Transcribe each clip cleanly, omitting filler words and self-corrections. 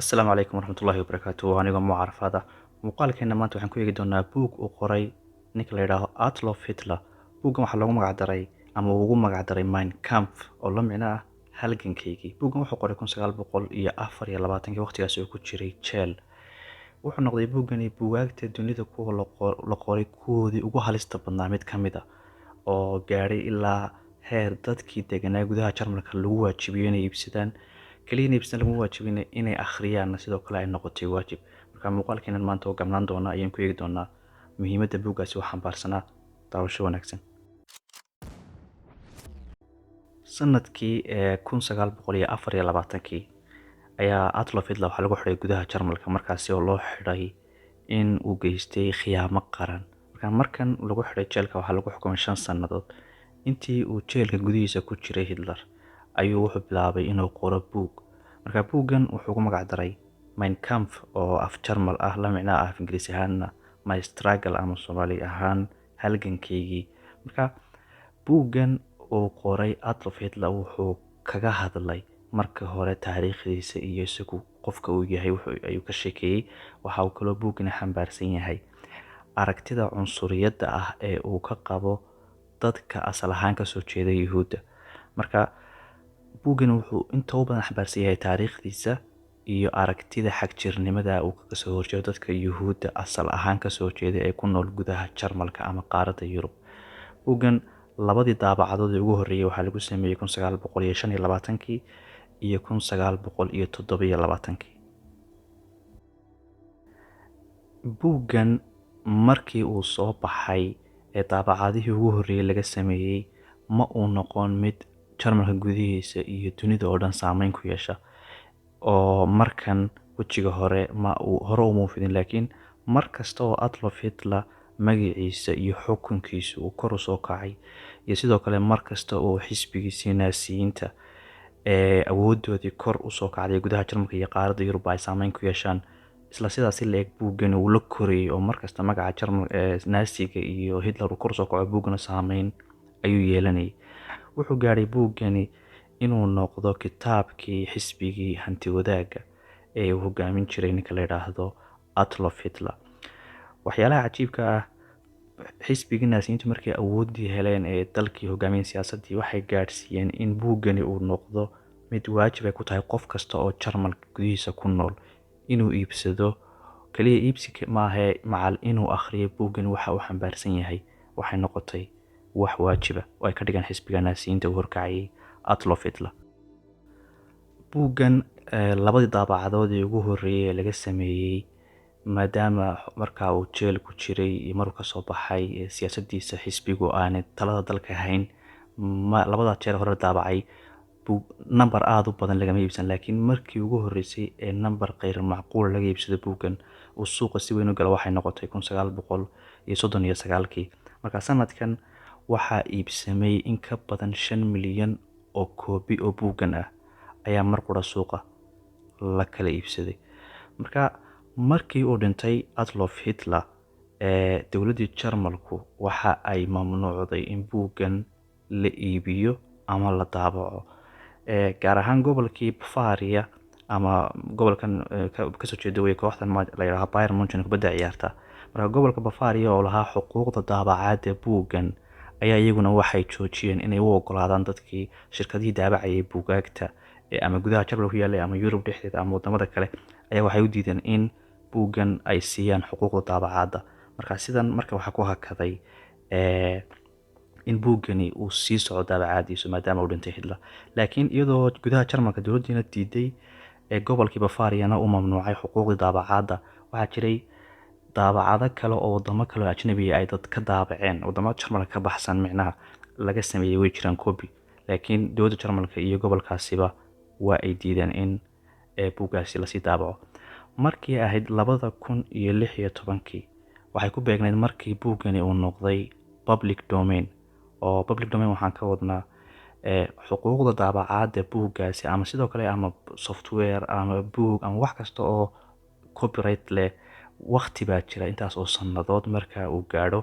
Asalaamu calaykum waraxmatullaahi wabarakaatuh. Anigoo mucaarafada muuqaalkeena maanta waxaan ku eegi doonaa buug uu qoray ninka la yidhaaho Adolf Hitler. Buuggan waxaa loogu magacdaray ama ugu magacdaray Mein Kampf oo la micno ah halgankaygii. Buuggan wuxuu qoray 1924 waqtigaas oo ku jiray jeel. Wuxuu noqday buuggani buugaagta dunida kuwa la qoray kuwoodii ugu halista badnaa mid ka mid ah oo gaadhay ilaa heer dadkii deganaa gudaha Jarmalka lagu waajibiyay inay iibsadaan kaliya iibsan lagu waajibinay inay akhriyaan sidoo kale ay noqotay waajib. Marka muuqaalkeenan maanta oo gamnaan doona ayaan ku eegi doonaa muhiimadda buuggaasi oo xambaarsanaa. Daawasho wanaagsan. Sanadkii 1924 ayaa Adolf Hitler waxaa lagu xidhay gudaha Jarmalka markaasi oo loo xidhay in uu geystay khiyaamo qaran. Markan lagu xidhay jeelka waxaa lagu xukumay 5 sannadood. Intii uu jeelka gudihiisa ku jiray Hitler ayuu wuxuu bilaabay inuu qoro buug. Buuggan wuxuu ugu magacdaray Mein Kampf oo af Jarmal ah la micno ah af Ingiriisi ahaanna My Struggle ama Soomaali ahaan halgankaygii. Buuggan uu qoray Adolf Hitler wuxuu kaga hadlay marka hore taariikhdiisa iyo isagu qofka uu yahay ayuu ka sheekeeyay. Waxa uu kaloo buuggan xambaarsan yahay aragtida cunsuriyadda ah ee uu ka qabo dadka asal ahaan ka soo jeeda Yuhuudda. Buuggan wuxuu inta u badan xambaarsan yahay taariikhdiisa iyo aragtida xagjirnimada uu kaga soo horjeedo dadka Yuhuudda asal ahaan ka soo jeeda ee ku nool gudaha Jarmalka ama qaaradda Yurub. Buuggan labadii daabacadood ee ugu horreeyay waxaa lagu sameeyay 1925 iyo 1927. Buuggan markii uu soo baxay ee daabacadihii ugu horreeyay laga sameeyay ma uu noqon mid Jarmalka gudihiisa iyo dunida oo dhan saameyn ku yeesha oo markan wejiga hore uma fidin, laakiin markasta oo Adolf Hitler magaciisa iyo xukunkiisa uu kor u soo kacay iyo sidoo kale markasta oo xisbigiisii naasiyiinta awoodoodii kor u soo kacday gudaha Jarmalka iyo qaaradda Yurub ay saameyn ku yeeshaan, isla sidaas la eg buuggan uu la korayay oo markasta magaca naasiga iyo Hitler uu kor u soo kaco buuggana saameyn ayuu yeelanayay. Wuxuu gaadhay buuggani inuu noqdo kitaabkii xisbigii hanti wadaagga ee uu hogaamin jiray ninka la yidhaahdo Adolf Hitler. Waxyaalaha cajiibka ah, xisbigii naasiyiintu markay awoodii heleen ee dalkii hogaamin siyaasaddii waxay gaadhsiiyeen in buuggani uu noqdo mid waajib ay ku tahay qof kasta oo Jarmalka gudihiisa ku nool inuu iibsado. Kaliya iibsi maahe macal inuu akhriyo buuggani waxa uu xambaarsan yahay waxay noqotay wax waajiba oo ay ka dhigan xisbiga naasiyiinta uu horkacayay Adolf Hitler. Buuggan labadii daabacadood ee ugu horreeyay ee laga sameeyay maadaama markaa uu jeel ku jiray iyo markuu ka soo baxay siyaasaddiisa xisbigu aanay talada dalka hayn, labada jeer hore daabacay number aad u badan lagama iibsan, laakiin markii ugu horreysay ee number qayr macquul laga iibsado buuggan uu suuqa si weyn u galo waxay noqotay 1939. Sanadkan waxaa iibsamay in ka badan 5 milyan oo koobi oo buuggan ah ayaa mar qura suuqa la kala iibsaday. Markii uu dhintay Adolf Hitler dowladdii Jarmalku waxa ay mamnuucday in buuggan la iibiyo ama la daabaco, gaar ahaan gobolkii Bavaria ama gobolkan ka soo jeeda way kooxdan la yiraahdo Bayern Munchen kubadda ciyaarta. Gobolka Bavaria oo lahaa xuquuqda daabacaadda buuggan ayaa iyaguna waxay joojiyeen inay u ogolaadaan dadkii shirkadihii daabacayay buugaagta ama gudaha Jarmalka ku yaallay ama Yurub dhexdeeda ama wadamada kale ayaa waxay u diideen in buuggan ay siiyaan xuquuqda daabacaadda. Sidan waxaa ku hakaday in buuggani uu sii socdo daabacaadiisu maadaama uu dhintay Hitler. Laakiin iyadoo gudaha Jarmalka dowladdiina diiday gobolkii Bavariana uu mamnuucay xuquuqdii daabacaadda, waxaa jiray daabacado kale oo wadamo kale oo ajnabi ay dad ka daabaceen wadamo Jarmalka ka baxsan micnaha laga sameeyay way jiraan copy, laakiin dowladda Jarmalka iyo gobolkaasiba waa ay diideen in buuggaasi la sii daabaco. Markii ahayd 2016 waxay ku beegnayd markii buuggani uu noqday public domain. oo public domain waxaan ka wadnaa xuquuqda daabacaadda buuggaasi ama sidoo kale ama software ama buug ama wax kasta oo copyright leh waqti baa jira intaas oo sannadood marka uu gaadho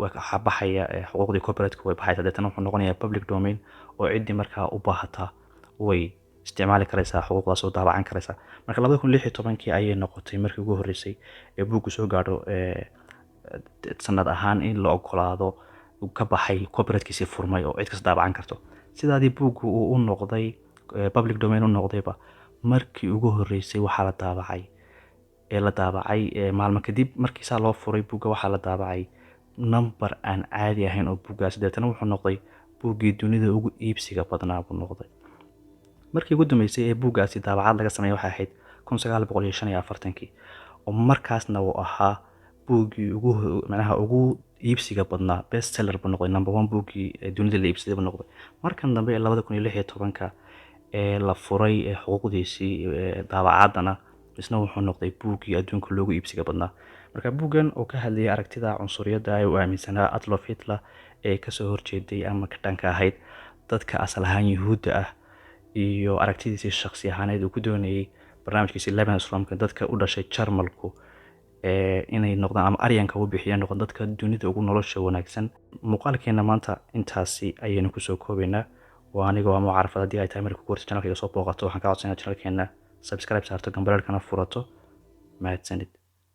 waxa baxaya xuquuqdii copyright way baxaysaa, deetana wuxuu noqonayaa public domain oo ciddii markaa u baahata way isticmaali karaysaa, xuquuqdaas oo daabacan karaysaa. Marka 2016 ayay noqotay markii ugu horreysay ee buuggu soo gaadho sanad ahaan in la ogolaado ka baxay copyrightkiisii furmay oo cid kasta daabacan karto. Sidaadii buuggu uu u noqday public domain u noqdayba markii ugu horreysay waxaa la daabacay maalmo kadib markii saa loo furay buugga waxaa la daabacay number aan caadi ahayn oo buuggaasi deetana wuxuu noqday buuggii dunida ugu iibsiga badnaa buu noqday. markii ugu dambeysay ee buuggaasi daabacad laga sameeyay waxay ahayd 1945 oo markaasna uu ahaa buuggii ugu iibsiga badnaa best seller buu noqday, number 1 buuggii dunida la iibsaday buu noqday. markan dambe ee 2016 ee la furay xuquuqdiisii daabacadana isna wuxuu noqday buuggii adduunka loogu iibsiga badnaa. marka buuggan oo ka hadlayay aragtida cunsuriyadda ee uu aaminsanaa Adolf Hitler ee kasoo horjeeday ama ka dhanka ahayd dadka asal ahaan Yuhuudda ah iyo aragtidiisii shakhsi ahaaneed uu ku doonayay barnaamijkiisii Lebanon Islamka dadka u dhashay Jarmalku inay noqdaan ama Aryanka u bixiyaan noqon dadka dunida ugu nolosha wanaagsan. muuqaalkeena maanta intaasi ayaynu kusoo koobaynaa. waa anigoo ama carafad haddii ay tahay markii ugu horreysay channelka soo booqato waxaan ka codsanayaa channelkeena subscribe saarto, gambarelkana furato. mahadsanid.